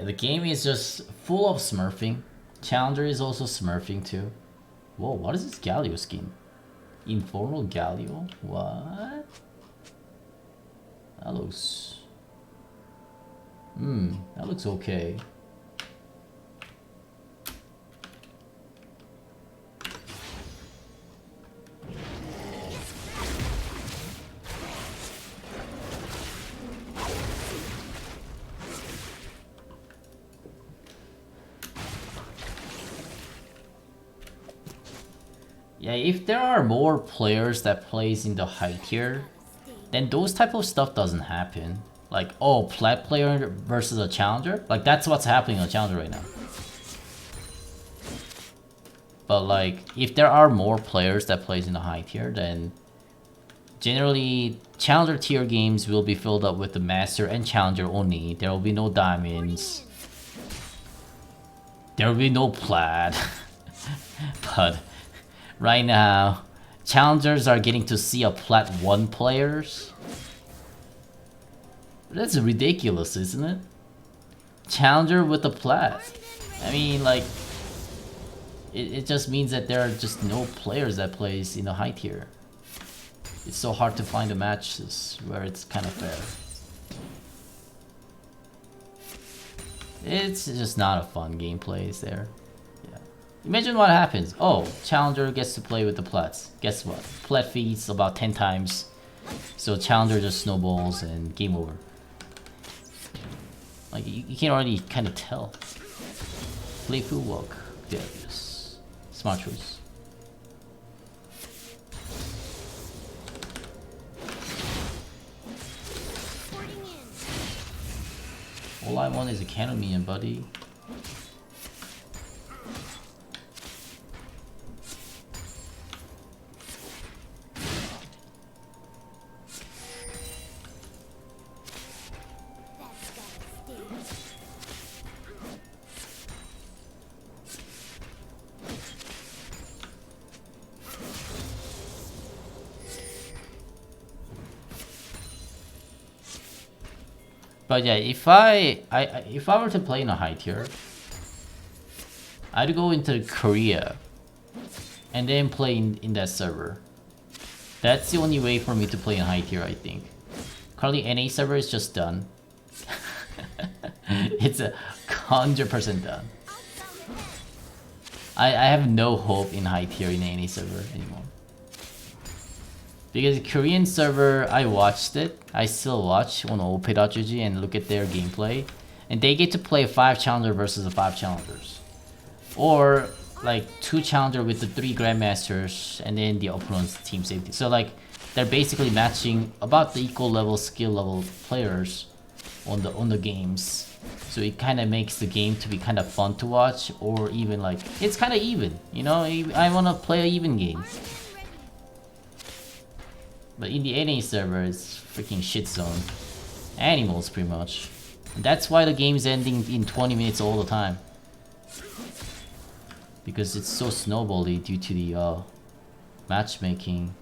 The game is just full of smurfing. Challenger is also smurfing too. Whoa, what is this Galio skin? Informal Galio? What? That looks... that looks okay. Yeah, if there are more players that plays in the high tier, then those type of stuff doesn't happen. Like, oh, plat player versus a challenger? Like, that's what's happening on challenger right now. But like, if there are more players that plays in the high tier, then generally challenger tier games will be filled up with the master and challenger only. There will be no diamonds. There will be no plat. But right now, challengers are getting to see a plat 1 players. That's ridiculous, isn't it? Challenger with a plat. I mean, like, it just means that there are just no players that plays in the high tier. It's so hard to find the matches where it's kind of fair. It's just not a fun gameplay, is there? Yeah. Imagine what happens. Oh, challenger gets to play with the plats. Guess what? Plat feeds about 10 times. So challenger just snowballs and game over. Like, you can already kind of tell. Playful walk. Darius. Smart choice. All I want is a cannon minion, buddy. But yeah, if I were to play in a high tier, I'd go into Korea and then play in that server. That's the only way for me to play in high tier, I think. Currently, NA server is just done. It's 100% done. I have no hope in high tier in any server anymore. Because Korean server, I watched it. I still watch on op.gg and look at their gameplay. And they get to play 5 challenger versus 5 challengers. Or like 2 challenger with the 3 grandmasters and then the opponent's team safety. So like they're basically matching about the equal level skill level players on the games. So it kind of makes the game to be kind of fun to watch, or even like it's kind of even, you know. I want to play an even game. But in the NA server, it's freaking shit zone. Animals, pretty much. And that's why the game's ending in 20 minutes all the time. Because it's so snowbally due to the matchmaking.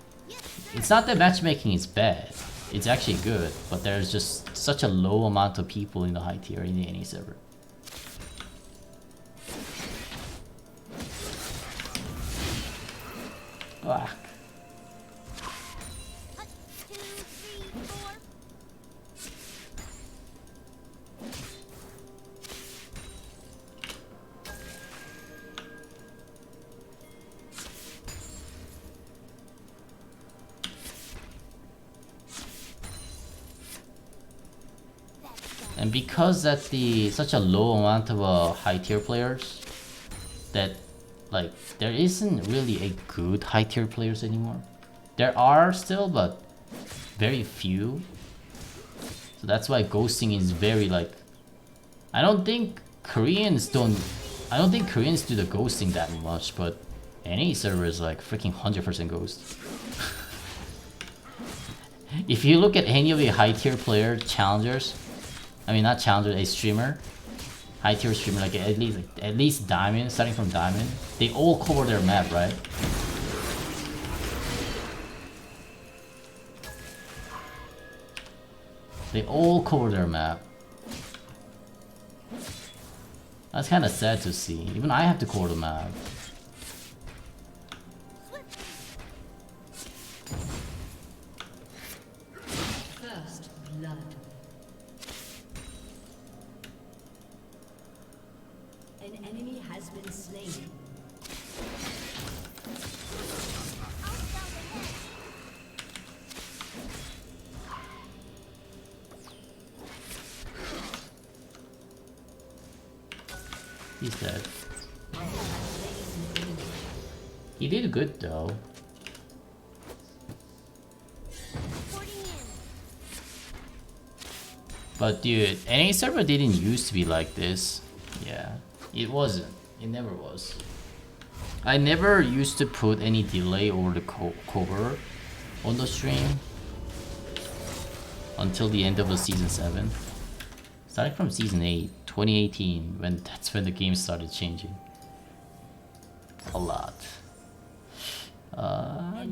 It's not that matchmaking is bad. It's actually good. But there's just such a low amount of people in the high tier in the NA server. Ah. And because that such a low amount of high tier players, that like there isn't really a good high tier players anymore. There are still, but very few. So that's why ghosting is very like. I don't think Koreans do the ghosting that much, but any server is like freaking 100% ghost. If you look at any of the high tier player challengers. I mean, not challenger, a streamer, high tier streamer, like at least diamond, starting from diamond, they all cover their map, right? They all cover their map. That's kind of sad to see. Even I have to core the map. First blood. An enemy has been slain. He's dead. He did good though. But dude, any server didn't used to be like this. Yeah, it wasn't. It never was. I never used to put any delay over the cover on the stream until the end of the season 7. Starting from season 8, 2018, that's when the game started changing. A lot.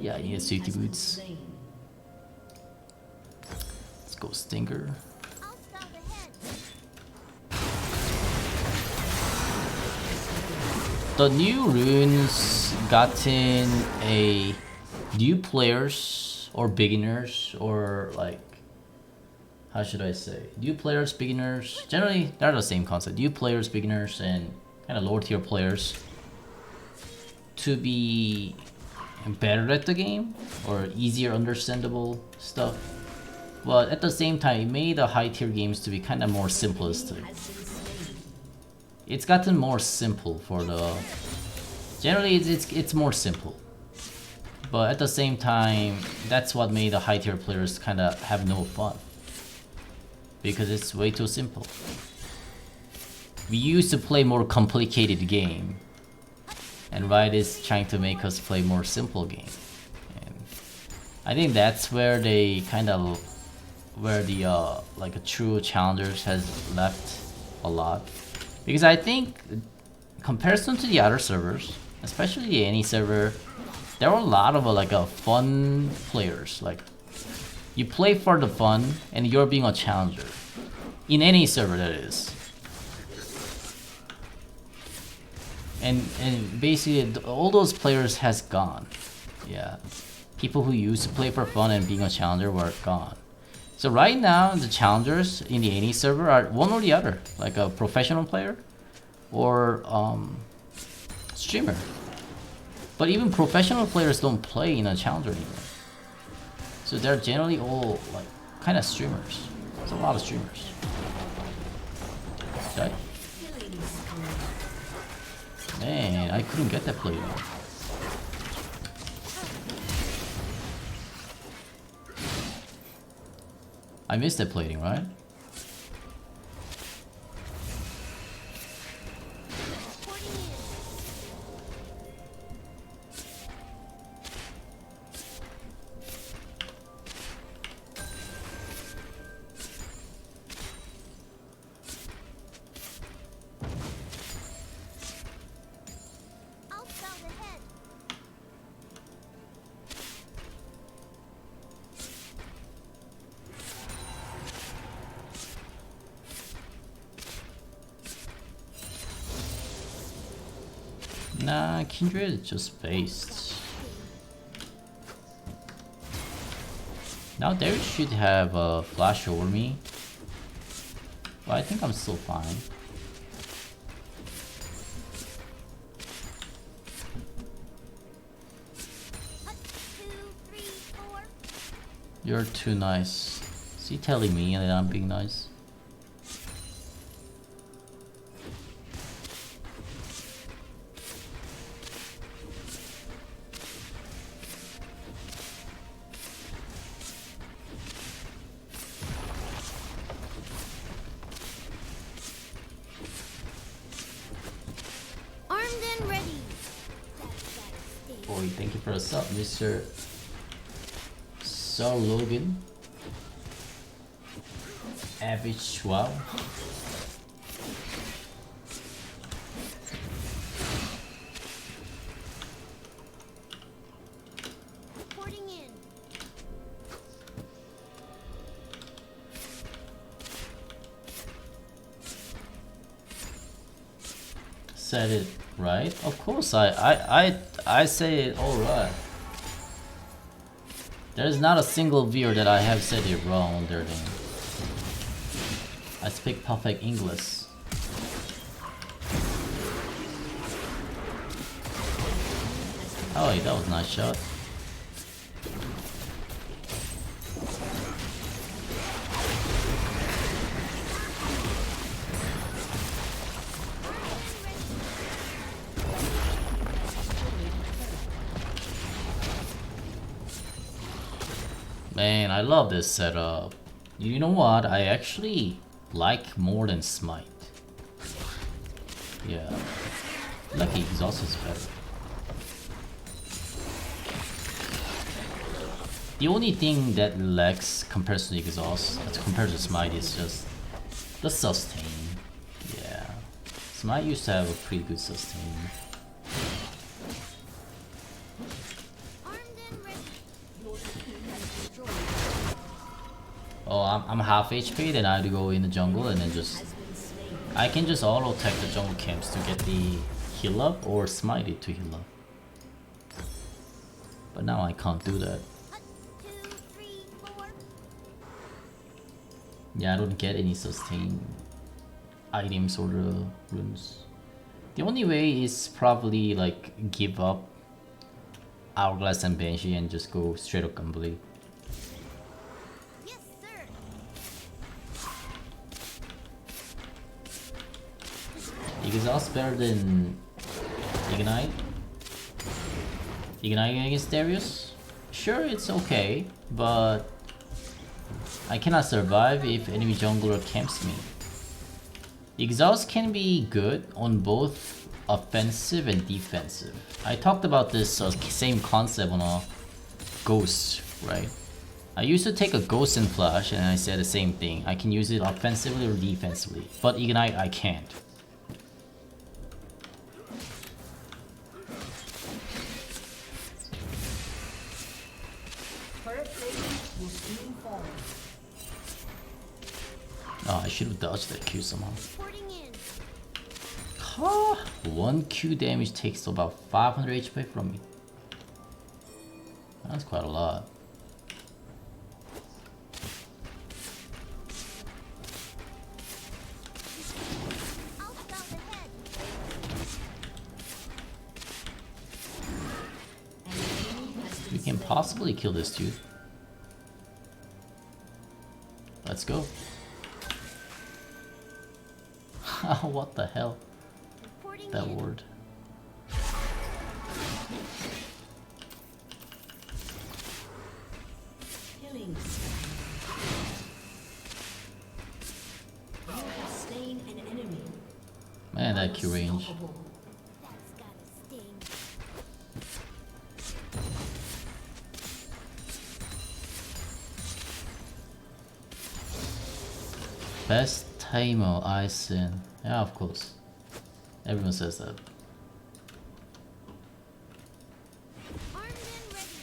Yeah, I need safety boots. Let's go Stinger. The new runes gotten a new players or beginners or like, how should I say? New players, beginners, generally they're the same concept. New players, beginners, and kind of lower tier players to be better at the game or easier understandable stuff. But at the same time, it made the high tier games to be kind of more simplistic. It's gotten more simple for the... Generally, it's more simple. But at the same time, that's what made the high tier players kind of have no fun. Because it's way too simple. We used to play more complicated game. And Riot is trying to make us play more simple game. And I think that's where they kind of... Where the like a true challengers has left a lot. Because I think, comparison to the other servers, especially the any server, there were a lot of like fun players. Like, you play for the fun, and you're being a challenger. In any server, that is. And basically, all those players has gone. Yeah, people who used to play for fun and being a challenger were gone. So right now, the challengers in the any server are one or the other, like a professional player or streamer. But even professional players don't play in a challenger anymore. So they're generally all like kind of streamers. There's a lot of streamers. Okay. Man, I couldn't get that play though. I missed that plating, right? Nah, Kindred is just based. Now Darius should have a flash over me. But I think I'm still fine. You're too nice. Is he telling me that I'm being nice? Thank you for the sub, Mr. Sir Logan. Average 12. said it right. Of course, I say it all right. There's not a single viewer that I have said it wrong on their name. I speak perfect English. Oh, that was a nice shot. Man, I love this setup. You know what? I actually like more than Smite. Yeah. Lucky Exhaust is better. The only thing that lacks compared to Exhaust, compared to Smite, is just the sustain. Yeah. Smite used to have a pretty good sustain. Oh, I'm half HP, then I have to go in the jungle and then just... I can just auto-attack the jungle camps to get the heal up or smite it to heal up. But now I can't do that. Yeah, I don't get any sustain items or the runes. The only way is probably like give up Hourglass and Banshee and just go straight up complete. Exhaust better than Ignite? Ignite against Darius? Sure, it's okay, but I cannot survive if enemy jungler camps me. Exhaust can be good on both offensive and defensive. I talked about this same concept on a Ghost, right? I used to take a Ghost and Flash and I said the same thing. I can use it offensively or defensively, but Ignite I can't. Oh, I should have dodged that Q somehow. Huh? 1 Q damage takes about 500 HP from me. That's quite a lot. We can possibly kill this dude. Let's go. What the hell? That word. Killing. You have slain an enemy. Man, that Q range. That's gotta sting. Best Teemo I've seen. Yeah, of course. Everyone says that. Armed and ready.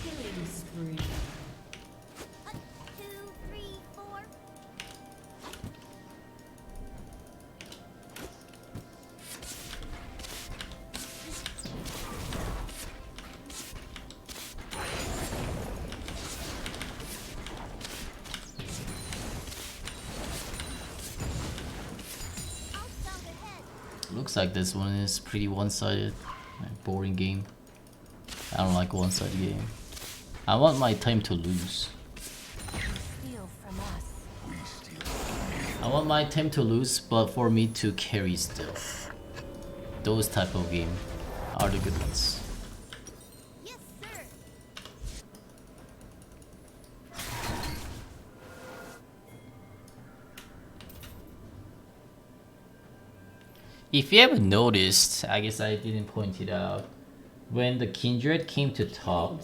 Killing spree. 1, 2, 3, 4. Looks like this one is pretty one-sided. Like, boring game. I don't like one-sided game. I want my time to lose. Steal from us. I want my time to lose, but for me to carry still. Those type of game are the good ones. Yes, sir. If you haven't noticed, I guess I didn't point it out. When the Kindred came to top,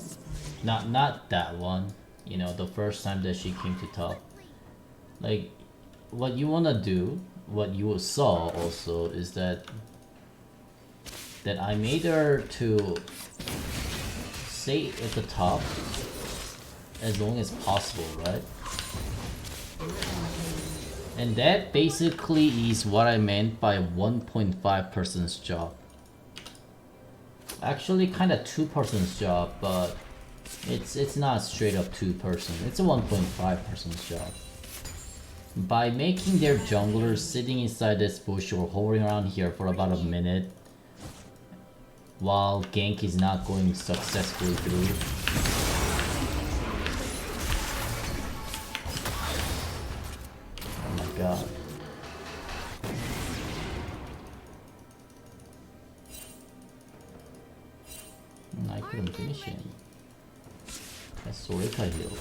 not that one, you know, the first time that she came to top. Like, what you wanna do, what you saw also, is that that I made her to stay at the top as long as possible, right? And that basically is what I meant by 1.5 person's job. Actually, kind of 2 person's job, but it's not straight up 2 person. It's a 1.5 person's job. By making their junglers sitting inside this bush or hovering around here for about a minute while gank is not going successfully through. Oh my god. I couldn't finish him. That's Soreka heal.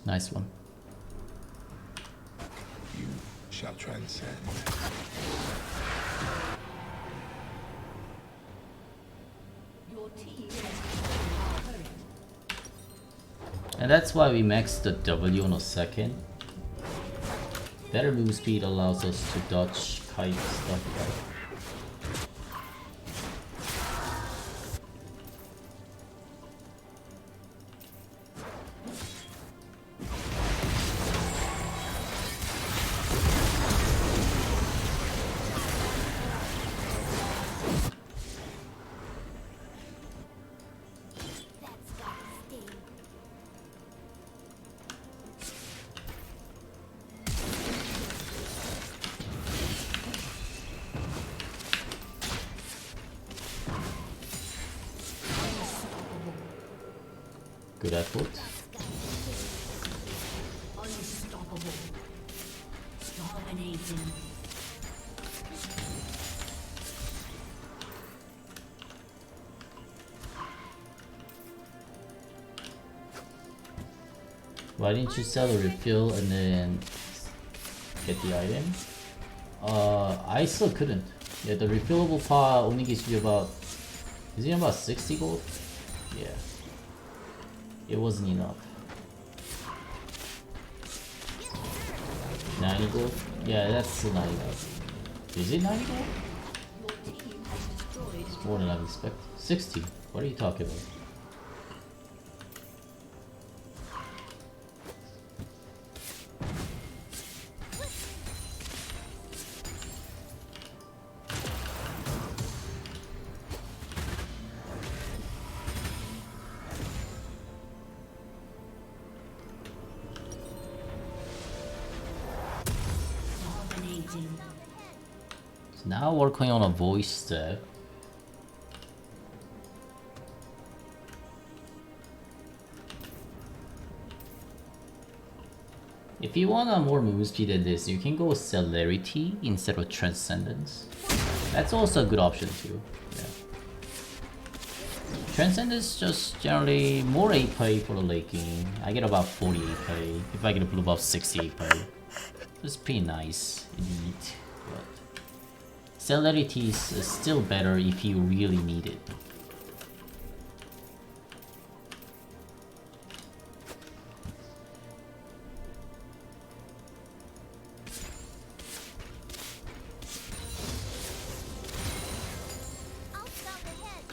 Nice one. You shall transcend. Your team has And that's why we maxed the W on a second. Better move speed allows us to dodge kite stuff, right? that's got to sting. Good effort. Unstoppable. Dominating. Why didn't you sell the refill and then get the item? I still couldn't. Yeah, the refillable pot only gives you about... Is it about 60 gold? Yeah. It wasn't enough. 90 gold? Yeah, that's still not enough. Is it 90 gold? Your team has destroyed. It's more than I expected. 60? What are you talking about? Dominating. So now working on a voice step. If you want a more move speed than this, you can go Celerity instead of Transcendence. That's also a good option too. Yeah. Transcendence just generally more AP for the late game. I get about 40 AP. If I get a blue buff, 60 AP. It's pretty nice indeed. But Celerity is still better if you really need it. I'll stop ahead.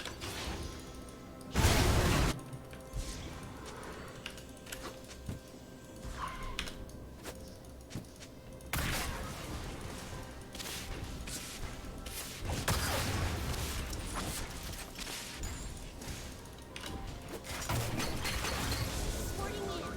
Porting in.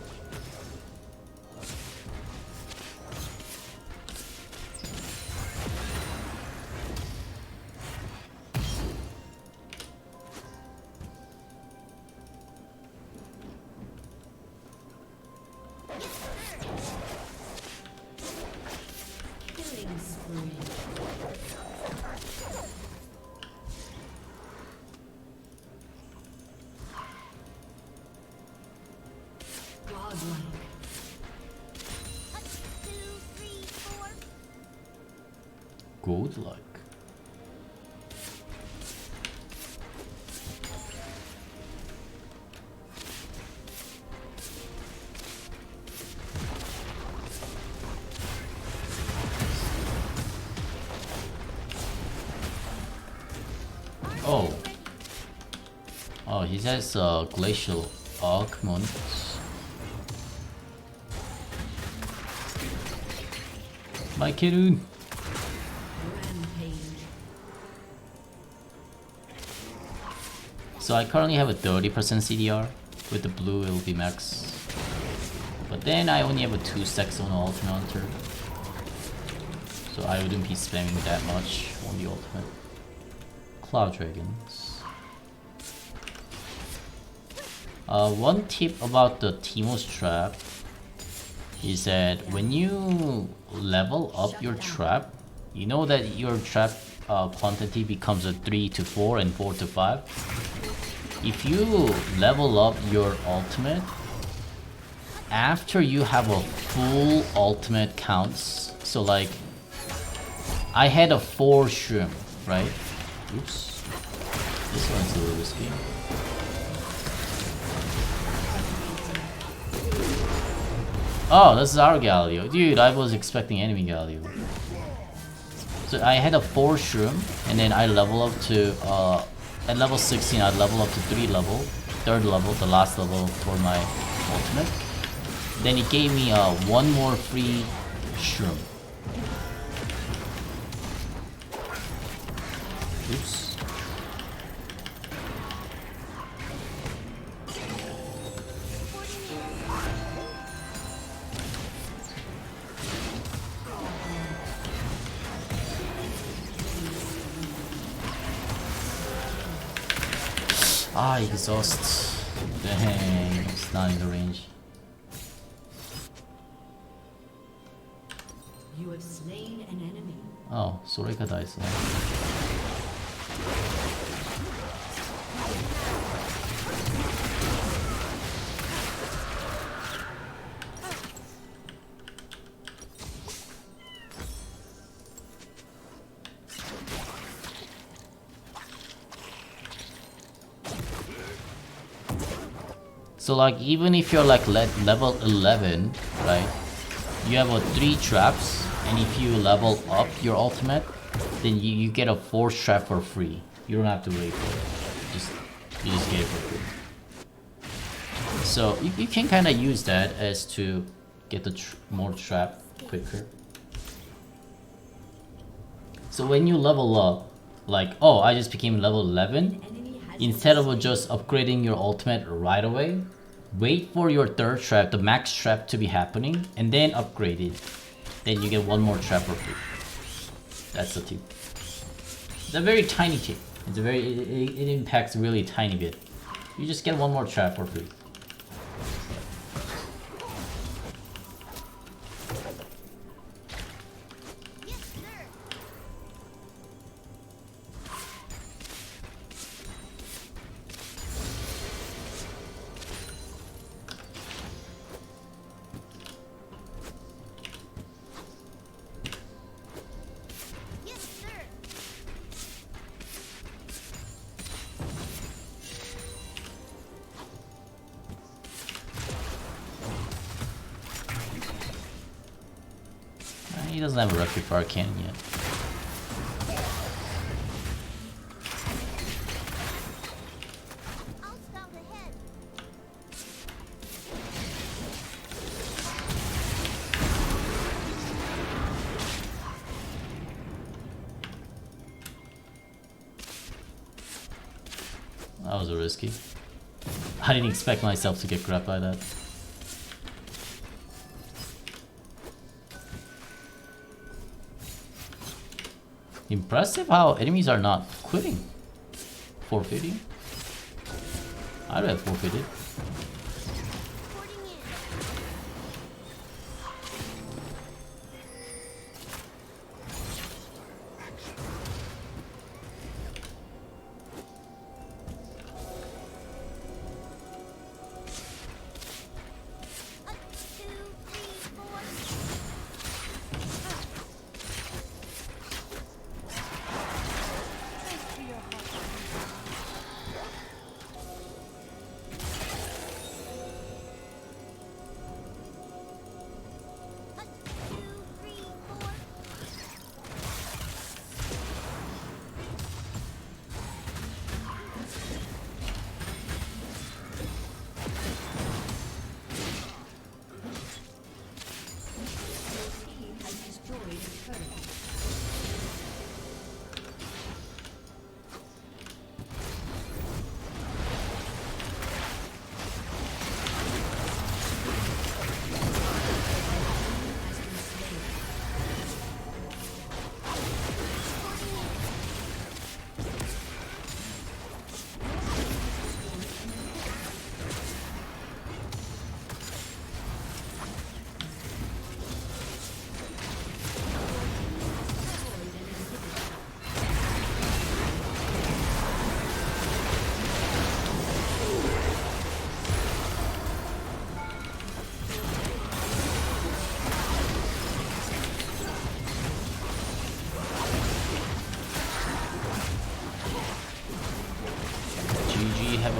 Killing spree. Godlike. 1, 2, 3, 4. Good luck. he has glacial augment. My Kirun. So I currently have a 30% CDR. With the blue, it will be max. But then I only have a 2 stacks on the ultimate hunter. So I wouldn't be spamming that much on the ultimate. Cloud Dragons. One tip about the Teemo's trap is that when you level up your trap, you know that your trap quantity becomes a 3 to 4 and 4 to 5. If you level up your ultimate, after you have a full ultimate counts, so like I had a 4 shroom, right? Oops. This one's a little risky. Oh, this is our Galio. Dude, I was expecting enemy Galio. So I had a 4 shroom, and then I level up to at level 16 I level up to 3 level, 3rd level, the last level for my ultimate. Then it gave me one more free shroom. Oops. Ah, exhaust. Dang, it's not in the range. You have slain an enemy. Oh, Soreka dies. So like even if you're like level 11, right? You have 3 traps, and if you level up your ultimate, then you get a 4th trap for free. You don't have to wait for it. You just get it for free. So you can kind of use that as to get the more trap quicker. So when you level up, like, oh, I just became level 11, instead of just upgrading your ultimate right away, wait for your 3rd trap, the max trap to be happening, and then upgrade it. Then you get 1 more trap for free. That's the tip. It's a very tiny tip. It's a it impacts really tiny bit. You just get 1 more trap for free. He doesn't have a record for Arcane yet. I'll scout ahead. That was a risky. I didn't expect myself to get grabbed by that. Impressive how enemies are not quitting. Forfeiting. I'd have forfeited. Reporting in. Up, 2, 3, 4. Thanks for your help.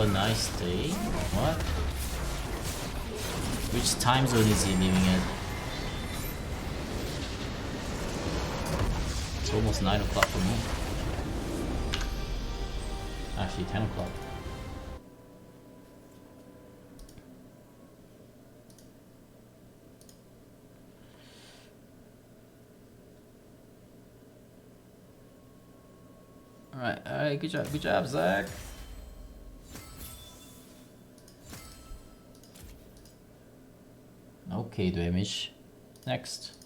a nice day. What? Which time zone is he living in? It's almost 9 o'clock for me. Actually 10 o'clock. Alright, good job, Zach. Okay, damage. Next.